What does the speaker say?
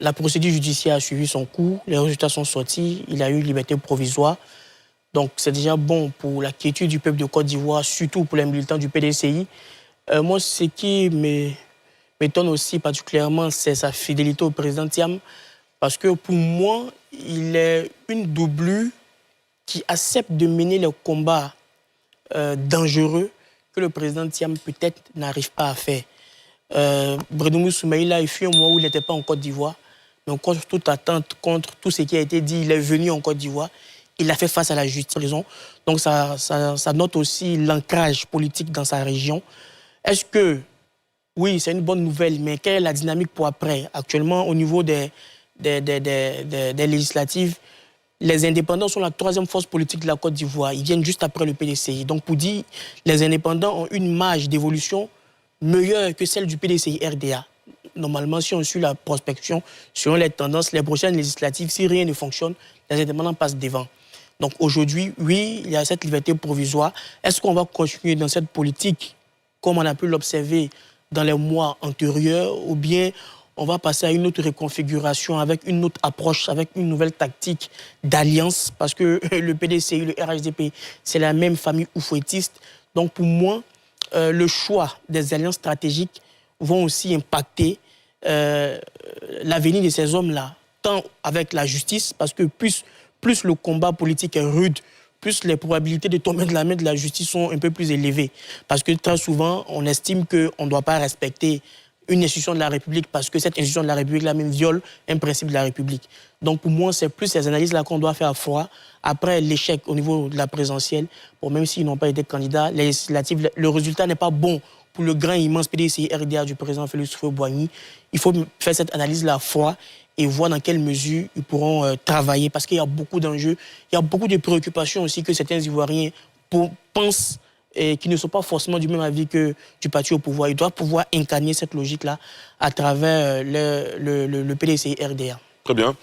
la procédure judiciaire a suivi son cours, les résultats sont sortis, il a eu liberté provisoire. Donc c'est déjà bon pour la quiétude du peuple de Côte d'Ivoire, surtout pour les militants du PDCI. Moi, ce qui m'étonne aussi particulièrement, c'est sa fidélité au président Thiam, parce que pour moi, il est une doublure qui accepte de mener le combat dangereux que le président Thiam peut-être n'arrive pas à faire. Brédoumou Soumaïla, il fut un moment où il n'était pas en Côte d'Ivoire, mais contre toute attente, contre tout ce qui a été dit, il est venu en Côte d'Ivoire. Il a fait face à la justice. Donc ça note aussi l'ancrage politique dans sa région. Est-ce que, oui, c'est une bonne nouvelle, mais quelle est la dynamique pour après? Actuellement, au niveau des législatives, les indépendants sont la troisième force politique de la Côte d'Ivoire. Ils viennent juste après le PDCI. Donc pour dire, les indépendants ont une marge d'évolution meilleure que celle du PDCI-RDA. Normalement, si on suit la prospection, selon les tendances, les prochaines législatives, si rien ne fonctionne, les indépendants passent devant. Donc aujourd'hui, oui, il y a cette liberté provisoire. Est-ce qu'on va continuer dans cette politique, comme on a pu l'observer dans les mois antérieurs, ou bien on va passer à une autre reconfiguration avec une autre approche, avec une nouvelle tactique d'alliance, parce que le PDCI, le RHDP, c'est la même famille oufouettiste. Donc pour moi, le choix des alliances stratégiques vont aussi impacter l'avenir de ces hommes-là, tant avec la justice, parce que plus le combat politique est rude, plus les probabilités de tomber de la main de la justice sont un peu plus élevées. Parce que très souvent, on estime qu'on ne doit pas respecter une institution de la République parce que cette institution de la République-là même viole un principe de la République. Donc pour moi, c'est plus ces analyses-là qu'on doit faire à froid. Après l'échec au niveau de la présidentielle, bon, même s'ils n'ont pas été candidats, les législatives, le résultat n'est pas bon pour le grand immense PDCI-RDA du président Félix Houphouët-Boigny. Il faut faire cette analyse-là à froid et voir dans quelle mesure ils pourront travailler, parce qu'il y a beaucoup d'enjeux, il y a beaucoup de préoccupations aussi que certains Ivoiriens pensent et qui ne sont pas forcément du même avis que du parti au pouvoir. Ils doivent pouvoir incarner cette logique-là à travers le PDCI-RDA. Très bien.